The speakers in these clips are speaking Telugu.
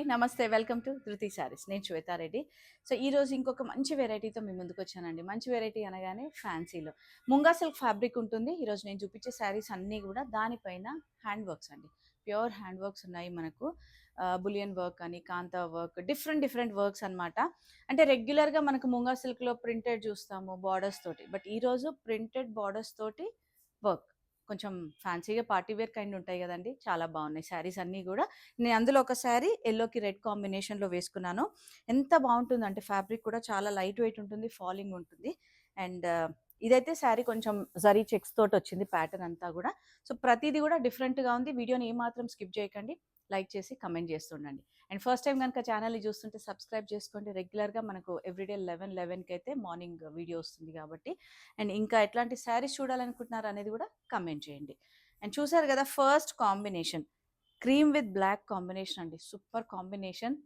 నమస్తే. వెల్కమ్ టు ధృతి శారీస్. నేను శ్వేతారెడ్డి. సో, ఈరోజు ఇంకొక మంచి వెరైటీతో మీ ముందుకొచ్చానండి. మంచి వెరైటీ అనగానే ఫ్యాన్సీలో. ముంగా సిల్క్ ఫ్యాబ్రిక్ ఉంటుంది. ఈరోజు నేను చూపించే శారీస్ అన్నీ గూడా దానిపైన హ్యాండ్ వర్క్స్ అండి. ప్యూర్ హ్యాండ్ వర్క్స్ ఉన్నాయి మనకు. బులియన్ వర్క్ అని, కాంతా వర్క్, డిఫరెంట్ వర్క్స్ అనమాట. అంటే రెగ్యులర్‌గా మనకు ముంగా సిల్క్‌లో ప్రింటెడ్ చూస్తాము బార్డర్స్ తోటి. బట్ ఈరోజు ప్రింటెడ్ బార్డర్స్ తోటి వర్క్. కొంచెం ఫ్యాన్సీగా పార్టీ వేర్ కైండ్ ఉంటాయి గదండీ! చాలా బావున్నాయి శారీస్ అన్నీ గూడా. నేను అందులో ఒక శారీ యెల్లోకి రెడ్ కాంబినేషన్‌లో వేసుకున్నాను. ఎంత బావుంటుందంటే ఫ్యాబ్రిక్ కూడా చాలా లైట్ వెయిట్ ఉంటుంది. ఫాలింగ్ ఉంటుంది. అండ్ ఇదైతే శారీ కొంచెం జరీ చెక్స్ తోటొచ్చింది ప్యాటర్న్ అంతా గూడా. సో, ప్రతీది గూడా డిఫరెంట్‌గా ఉంది. వీడియోని ఏమాత్రం స్కిప్ జేయకండి. లైక్ చేసి కామెంట్ చేస్తుండండి. అండ్ ఫస్ట్ టైమ్ గనుక ఛానల్‌ని చూస్తుంటే సబ్స్క్రైబ్ చేసుకోండి. రెగ్యులర్‌గా మనకు ఎవ్రీడే 11:11కి అయితే మార్నింగ్ వీడియో వస్తుంది కాబట్టి. అండ్ ఇంకా ఎట్లాంటి శారీస్ చూడాలనుకుంటున్నారు అనేది గూడా కామెంట్ చేయండి. అండ్ చూసారు గదా! First combination. Cream with black combination అండి. Super combination.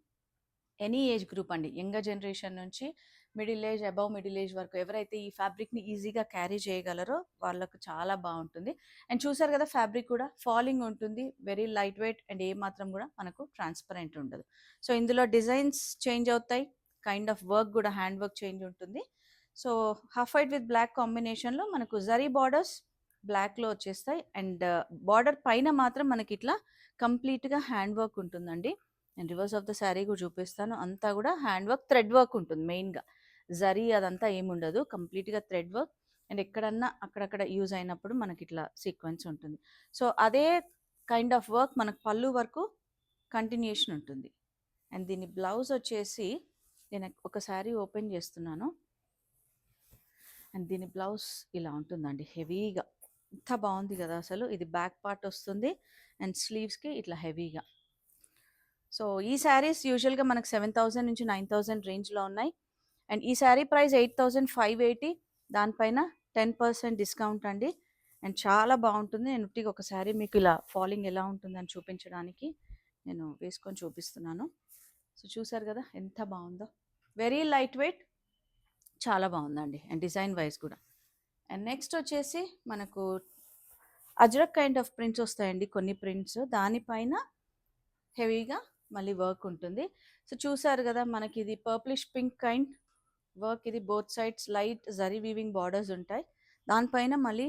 Any age group అండి. యంగర్ జనరేషన్ నుంచి middle age, above middle age వరకు ఎవరైతే ఈ ఫ్యాబ్రిక్‌ని ఈజీగా క్యారీ చేయగలరో వాళ్ళకు చాలా బావుంటుంది. అండ్ చూసారు కదా! ఫ్యాబ్రిక్ కూడా ఫాలింగ్ ఉంటుంది. వెరీ లైట్ వెయిట్ అండ్ ఏమాత్రం కూడా మనకు ట్రాన్స్‌పరెంట్ ఉండదు. సో, ఇందులో డిజైన్స్ చేంజ్ అవుతాయి. కైండ్ ఆఫ్ వర్క్ కూడా హ్యాండ్ వర్క్ చేంజ్ ఉంటుంది. So, half white with black కాంబినేషన్‌లో మనకు జరీ బార్డర్స్ బ్లాక్‌లో వచ్చేస్తాయి. అండ్ బార్డర్ పైన మాత్రం మనకిట్లా కంప్లీట్‌గా హ్యాండ్ వర్క్ ఉంటుందండి. నేను రివర్స్ ఆఫ్ ద శారీ కూడా చూపిస్తాను. అంతా కూడా హ్యాండ్ వర్క్, థ్రెడ్ వర్క్ ఉంటుంది మెయిన్‌గా. జరీ అదంతా ఏముండదు. కంప్లీట్‌గా థ్రెడ్ వర్క్ అండ్ ఎక్కడన్నా అక్కడక్కడ యూజ్ అయినప్పుడు మనకిట్లా సీక్వెన్స్ ఉంటుంది. సో, అదే కైండ్ ఆఫ్ వర్క్ మనకు పళ్ళు వరకు కంటిన్యూయేషన్ ఉంటుంది. అండ్ దీని బ్లౌజ్ వచ్చేసి నేను ఒక శారీ ఓపెన్ చేస్తున్నాను. అండ్ దీని బ్లౌజ్ ఇలా ఉంటుందండి హెవీగా. ఎంత బాగుంది కదా అసలు! ఇది బ్యాక్ పార్ట్ వస్తుంది అండ్ స్లీవ్స్‌కి ఇట్లా హెవీగా. సో, ఈ శారీస్ యూజువల్‌గా మనకు 7,000 నుంచి 9,000 రేంజ్‌లో ఉన్నాయి. అండ్ ఈ శారీ ప్రైస్ 8,580. దానిపైన 10% డిస్కౌంట్ అండి. అండ్ చాలా బావుంటుంది. నేను ఉట్టిగా ఒక శారీ మీకు ఇలా ఫాలింగ్ ఎలా ఉంటుందని చూపించడానికి నేను వేసుకొని చూపిస్తున్నాను. సో, చూసారు కదా ఎంత బావుందో! వెరీ లైట్ వెయిట్, చాలా బావుందండి. అండ్ డిజైన్ వైస్ కూడా. అండ్ నెక్స్ట్ వచ్చేసి మనకు అజ్రక్ కైండ్ ఆఫ్ ప్రింట్స్ వస్తాయండి కొన్ని ప్రింట్స్. దానిపైన హెవీగా మళ్ళీ వర్క్ ఉంటుంది. సో, చూసారు కదా! మనకిది పర్పులిష్ పింక్ కైండ్ వర్క్. ఇది both sides light zari weaving borders ఉంటాయి. దానిపైన మళ్ళీ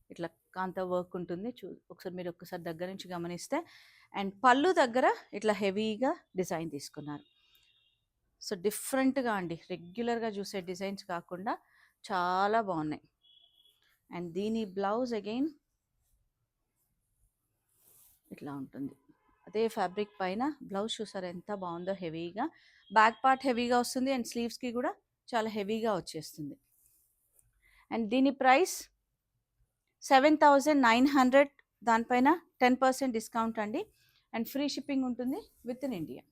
ఇట్లా కాంతా వర్క్ ఉంటుంది. ఒకసారి మీరు ఒక్కసారి దగ్గర నుంచి గమనిస్తే. అండ్ పళ్ళు దగ్గర ఇట్లా హెవీగా డిజైన్ తీసుకున్నారు. సో, డిఫరెంట్‌గా అండి. రెగ్యులర్‌గా చూసే డిజైన్స్ కాకుండా చాలా బావున్నాయి. అండ్ దీని బ్లౌజ్ అగైన్ ఇట్లా ఉంటుంది. అదే ఫ్యాబ్రిక్ పైన బ్లౌజ్ చూసారా ఎంత బావుందో హెవీగా. బ్యాక్ పార్ట్ హెవీగా వస్తుంది అండ్ స్లీవ్స్‌కి కూడా చాలా హెవీగా వచ్చేస్తుంది. అండ్ దీని ప్రైస్ 7,900. దానిపైన 10% డిస్కౌంట్ అండి. అండ్ ఫ్రీ షిప్పింగ్ ఉంటుంది with in India.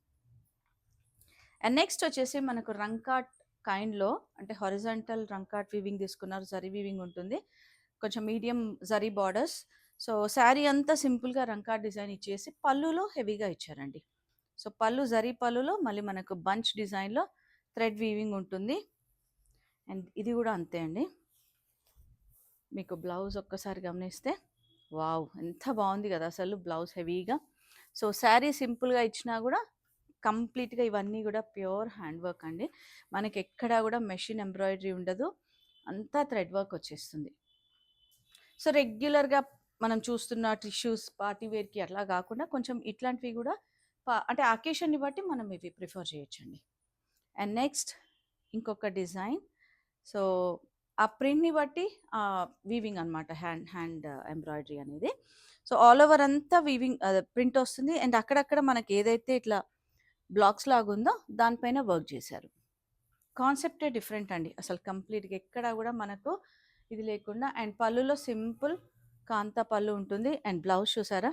And next వచ్చేసి మనకు రంకాట్ కైండ్‌లో అంటే హారిజాంటల్ రంకాట్ వీవింగ్ తీసుకున్నారు. జరీ వీవింగ్ ఉంటుంది. కొంచెం medium zari borders. So, sari అంతా సింపుల్‌గా రంకాట్ డిజైన్ ఇచ్చేసి పళ్ళులో హెవీగా ఇచ్చారండి. సో, పళ్ళు జరీ పళ్ళులో మళ్ళీ మనకు బంచ్ డిజైన్‌లో థ్రెడ్ వీవింగ్ ఉంటుంది. అండ్ ఇది కూడా అంతే అండి. మీకు బ్లౌజ్ ఒక్కసారి గమనిస్తే వావ్! ఎంత బావుంది కదా అసలు బ్లౌజ్ హెవీగా. సో, శారీ సింపుల్‌గా ఇచ్చినా కూడా కంప్లీట్‌గా ఇవన్నీ కూడా ప్యూర్ హ్యాండ్ వర్క్ అండి. మనకెక్కడా కూడా మెషిన్ ఎంబ్రాయిడరీ ఉండదు. అంతా థ్రెడ్ వర్క్ వచ్చేస్తుంది. సో, రెగ్యులర్‌గా మనం చూస్తున్న టిష్యూస్ పార్టీ వేర్‌కి అట్లా గాకుండా కొంచెం ఇట్లాంటివి గూడా అంటే అకేషన్‌ని బట్టి మనం ఇవి ప్రిఫర్ చేయొచ్చండి. అండ్ నెక్స్ట్ ఇంకొక డిజైన్. సో, ఆ ప్రింట్‌ని బట్టి వీవింగ్ అనమాట. హ్యాండ్ హ్యాండ్ ఎంబ్రాయిడరీ అనేది. సో, ఆల్ ఓవర్ అంతా వీవింగ్ ప్రింట్ వస్తుంది. అండ్ అక్కడక్కడ మనకి ఏదైతే ఇట్లా బ్లాక్స్ లాగుందో దానిపైన వర్క్ చేశారు. కాన్సెప్టే డిఫరెంట్ అండి. అసలు కంప్లీట్‌గా ఎక్కడ గూడా మనకు ఇది లేకుండా. అండ్ పళ్ళులో సింపుల్ కాంతా పళ్ళు ఉంటుంది. అండ్ బ్లౌజ్ చూసారా?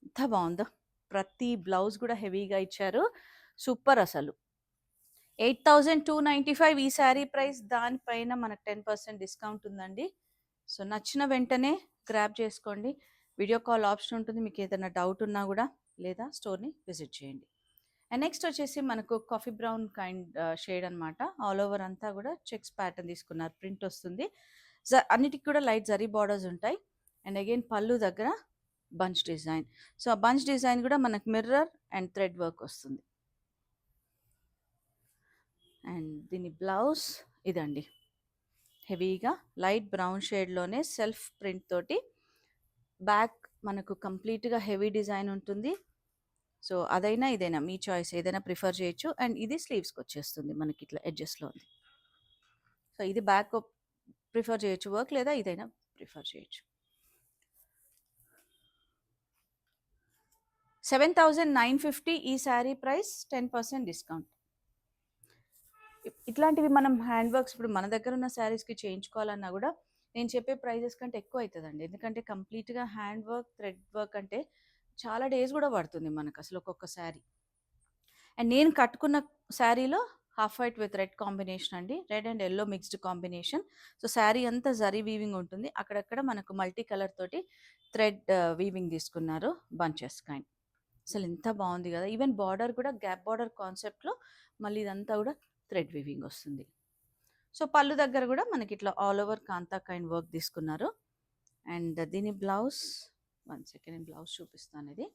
ఎంత బావుందో! ప్రతి బ్లౌజ్ గూడా హెవీగా ఇచ్చారు. సూపర్ అసలు. 8,295 ఈ శారీ ప్రైస్. దానిపైన మనకు 10% డిస్కౌంట్ ఉందండి. సో, నచ్చిన వెంటనే గ్రాబ్ చేసుకోండి. వీడియో కాల్ ఆప్షన్ ఉంటుంది. మీకేదైనా డౌట్ ఉన్నా గూడా లేదా స్టోర్‌ని విజిట్ చేయండి. అండ్ నెక్స్ట్ వచ్చేసి మనకు కాఫీ బ్రౌన్ కైండ్ షేడ్ అనమాట. ఆల్ ఓవర్ అంతా కూడా చెక్స్ ప్యాటర్న్ తీసుకున్నారు. ప్రింట్ వస్తుంది. అన్నిటికి కూడా లైట్ జరీ బార్డర్స్ ఉంటాయి. అండ్ అగైన్ పళ్ళు దగ్గర బంచ్ డిజైన్. సో, ఆ బంచ్ డిజైన్ కూడా మనకు మిర్రర్ అండ్ థ్రెడ్ వర్క్ వస్తుంది. అండ్ దీని బ్లౌజ్ ఇదండి. హెవీగా లైట్ బ్రౌన్ షేడ్లోనే సెల్ఫ్ ప్రింట్ తోటి బ్యాక్ మనకు కంప్లీట్గా హెవీ డిజైన్ ఉంటుంది. సో అదైనా ఇదైనా మీ చాయిస్, ఏదైనా ప్రిఫర్ చేయొచ్చు. అండ్ ఇది స్లీవ్స్కి వచ్చేస్తుంది మనకి ఇట్లా ఎడ్జెస్లో ఉంది. సో ఇది బ్యాక్ ప్రిఫర్ చేయొచ్చు వర్క్, లేదా ఇదైనా ప్రిఫర్ చేయొచ్చు. 7,950 ఈ శారీ ప్రైస్, 10% డిస్కౌంట్. ఇట్లాంటివి మనం హ్యాండ్ వర్క్స్ ఇప్పుడు మన దగ్గర ఉన్న శారీస్కి చేయించుకోవాలన్నా కూడా నేను చెప్పే ప్రైజెస్ కంటే ఎక్కువ అవుతుందండి. ఎందుకంటే కంప్లీట్గా హ్యాండ్ వర్క్, థ్రెడ్ వర్క్ అంటే చాలా డేస్ కూడా పడుతుంది మనకు అసలు ఒక్కొక్క శారీ. అండ్ నేను కట్టుకున్న శారీలో half white with red combination అండి, red and yellow mixed combination. So sari అంతా జరీ వీవింగ్ ఉంటుంది, అక్కడక్కడ మనకు మల్టీ కలర్ తోటి థ్రెడ్ వీవింగ్ తీసుకున్నారు, బంచెస్ కైండ్. అసలు ఎంత బాగుంది కదా. ఈవెన్ బార్డర్ కూడా గ్యాప్ బార్డర్ కాన్సెప్ట్లో మళ్ళీ ఇదంతా కూడా థ్రెడ్ వీవింగ్ వస్తుంది. సో పళ్ళు దగ్గర కూడా మనకి ఇట్లా ఆల్ ఓవర్ కాంతా కైండ్ వర్క్ తీసుకున్నారు. అండ్ దీని బ్లౌజ్, 1 సెకండ్ నేను బ్లౌజ్ చూపిస్తాను ఇది.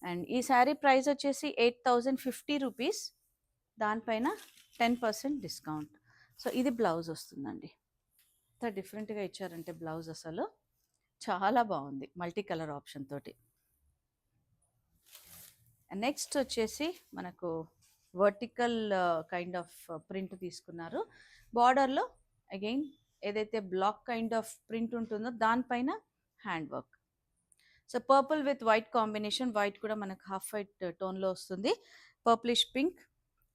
అండ్ ఈ శారీ ప్రైస్ వచ్చేసి 8,050 రూపీస్, దానిపైన 10% డిస్కౌంట్. సో ఇది బ్లౌజ్ వస్తుందండి. ఎంత డిఫరెంట్గా ఇచ్చారంటే బ్లౌజ్ అసలు చాలా బాగుంది, మల్టీ కలర్ ఆప్షన్ తోటి. నెక్స్ట్ వచ్చేసి మనకు వర్టికల్ కైండ్ ఆఫ్ ప్రింట్ తీసుకున్నారు. బార్డర్లో అగైన్ ఏదైతే బ్లాక్ కైండ్ ఆఫ్ ప్రింట్ ఉంటుందో దానిపైన hand work. So purple with white combination, white కూడా మనకు హాఫ్ వైట్ టోన్లో వస్తుంది, పర్ప్లిష్ పింక్.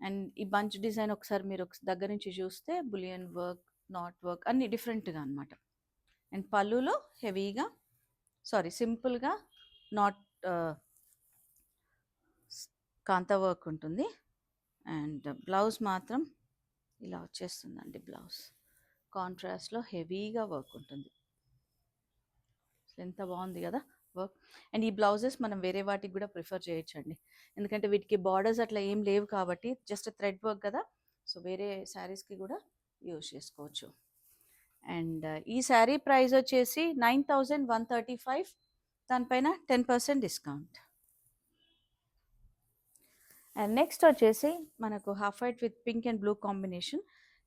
అండ్ ఈ బంచ్ డిజైన్ ఒకసారి మీరు దగ్గర నుంచి చూస్తే బులియన్ వర్క్, నాట్ వర్క్ అన్ని డిఫరెంట్గా అనమాట. అండ్ పళ్ళులో హెవీగా సింపుల్గా నాట్ కాంతా వర్క్ ఉంటుంది. అండ్ బ్లౌజ్ మాత్రం ఇలా వచ్చేస్తుందండి. బ్లౌజ్ కాంట్రాస్ట్లో హెవీగా వర్క్ ఉంటుంది. ఎంత బాగుంది కదా వర్క్. అండ్ ఈ బ్లౌజెస్ మనం వేరే వాటికి కూడా ప్రిఫర్ చేయొచ్చండి, ఎందుకంటే వీటికి బార్డర్స్ అట్లా ఏం లేవు కాబట్టి జస్ట్ థ్రెడ్ వర్క్ కదా. సో వేరే శారీస్కి కూడా యూజ్ చేసుకోవచ్చు. అండ్ ఈ శారీ ప్రైస్ వచ్చేసి 9,135, దానిపైన 10% డిస్కౌంట్. అండ్ నెక్స్ట్ వచ్చేసి మనకు half white with pink and blue combination.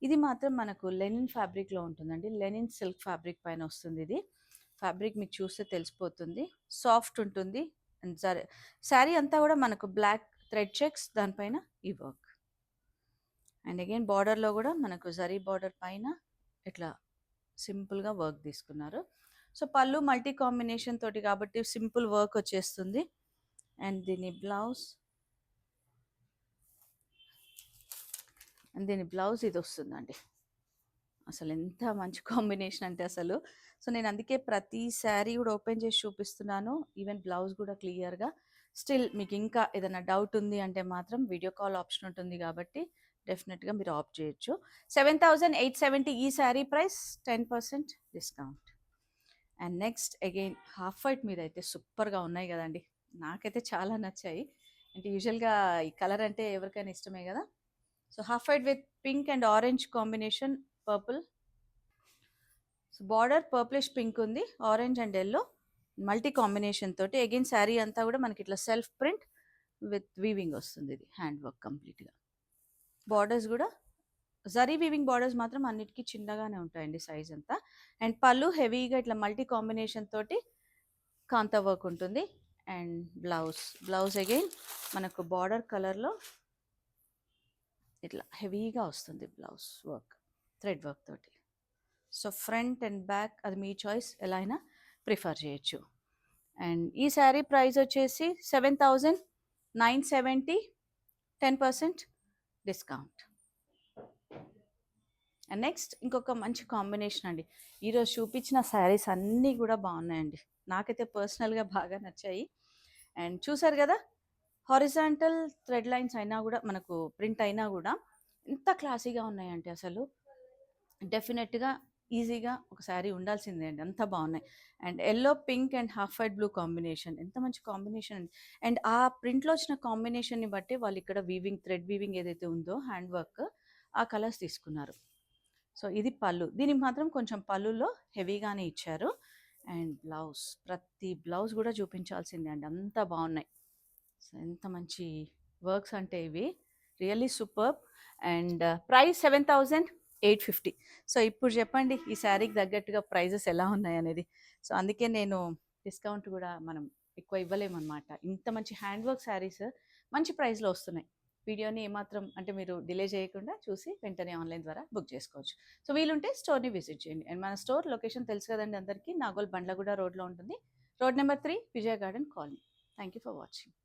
ఇది మాత్రం మనకు లెనిన్ ఫ్యాబ్రిక్లో ఉంటుందండి, లెనిన్ సిల్క్ ఫ్యాబ్రిక్ పైన వస్తుంది. ఇది ఫ్యాబ్రిక్ మీకు చూస్తే తెలిసిపోతుంది, సాఫ్ట్ ఉంటుంది. అండ్ శారీ అంతా కూడా మనకు బ్లాక్ థ్రెడ్ చెక్స్, దానిపైన ఈ వర్క్. అండ్ అగైన్ బార్డర్లో కూడా మనకు జరీ బార్డర్ పైన ఇట్లా సింపుల్గా వర్క్ తీసుకున్నారు. సో పళ్ళు మల్టీ కాంబినేషన్ తోటి కాబట్టి సింపుల్ వర్క్ వచ్చేస్తుంది. అండ్ దీని బ్లౌజ్ ఇది వస్తుందండి. అసలు ఎంత మంచి కాంబినేషన్ అంటే అసలు. సో నేను అందుకే ప్రతి శారీ కూడా ఓపెన్ చేసి చూపిస్తున్నాను, ఈవెన్ బ్లౌజ్ కూడా క్లియర్గా. స్టిల్ మీకు ఇంకా ఏదైనా డౌట్ ఉంది అంటే మాత్రం వీడియో కాల్ ఆప్షన్ ఉంటుంది కాబట్టి డెఫినెట్గా మీరు ఆప్ట్ చేయొచ్చు. 7,870 ఈ sari price, 10% discount. And next again half white మీద అయితే సూపర్గా ఉన్నాయి కదండి, నాకైతే చాలా నచ్చాయి. అంటే యూజువల్గా ఈ కలర్ అంటే ఎవరికైనా ఇష్టమే కదా. So half white with pink and orange combination, purple. So border purplish pink ఉంది, orange and yellow multi combination తోటి. అగైన్ శారీ అంతా కూడా మనకి ఇట్లా సెల్ఫ్ ప్రింట్ విత్ వీవింగ్ వస్తుంది, ఇది హ్యాండ్ వర్క్ కంప్లీట్గా. బార్డర్స్ కూడా జరీ వీవింగ్ బార్డర్స్ మాత్రం అన్నిటికీ చిన్నగానే ఉంటాయండి సైజ్ అంతా. అండ్ పళ్ళు హెవీగా ఇట్లా మల్టీ కాంబినేషన్ తోటి కాంతా వర్క్ ఉంటుంది. అండ్ బ్లౌజ్ అగైన్ మనకు బార్డర్ కలర్లో ఇట్లా హెవీగా వస్తుంది బ్లౌజ్ వర్క్, థ్రెడ్ వర్క్ తోటి. సో ఫ్రంట్ అండ్ బ్యాక్ అది మీ చాయిస్, ఎలా అయినా ప్రిఫర్ చేయొచ్చు. అండ్ ఈ శారీ ప్రైస్ వచ్చేసి 7,970, 10% డిస్కౌంట్. అండ్ నెక్స్ట్ ఇంకొక మంచి కాంబినేషన్ అండి. ఈరోజు చూపించిన శారీస్ అన్నీ కూడా బాగున్నాయండి, నాకైతే పర్సనల్గా బాగా నచ్చాయి. అండ్ చూసారు కదా, హారిజాంటల్ థ్రెడ్ లైన్స్ అయినా కూడా మనకు ప్రింట్ అయినా కూడా ఎంత క్లాసీగా ఉన్నాయంటే అసలు డెఫినెట్గా ఈజీగా ఒక శారీ ఉండాల్సిందే అండి, అంత బాగున్నాయి. And yellow pink and half white blue combination, ఎంత మంచి కాంబినేషన్ అండి. అండ్ ఆ ప్రింట్లో వచ్చిన కాంబినేషన్ని బట్టి వాళ్ళు ఇక్కడ వీవింగ్, థ్రెడ్ వీవింగ్ ఏదైతే ఉందో హ్యాండ్ వర్క్, ఆ కలర్స్ తీసుకున్నారు. సో ఇది పళ్ళు, దీనికి మాత్రం కొంచెం పళ్ళులో హెవీగానే ఇచ్చారు. అండ్ ప్రతి బ్లౌజ్ కూడా చూపించాల్సిందే అండి, అంత బాగున్నాయి. సో ఎంత మంచి వర్క్స్ అంటే ఇవి, really superb. And price 7,850. So ఇప్పుడు చెప్పండి ఈ శారీకి తగ్గట్టుగా ప్రైజెస్ ఎలా ఉన్నాయనేది. సో అందుకే నేను డిస్కౌంట్ కూడా మనం ఎక్కువ ఇవ్వలేమన్నమాట. ఇంత మంచి హ్యాండ్ వర్క్ శారీస్ మంచి ప్రైస్లో వస్తున్నాయి. వీడియోని ఏమాత్రం అంటే మీరు డిలే చేయకుండా చూసి వెంటనే ఆన్లైన్ ద్వారా బుక్ చేసుకోవచ్చు. సో వీలుంటే స్టోర్ని విజిట్ చేయండి. అండ్ మన స్టోర్ లొకేషన్ తెలుసు కదండి అందరికీ, నాగోల్ బండ్లగూడ రోడ్లో ఉంటుంది. Road number 3, Vijaya garden colony. Thank you for watching.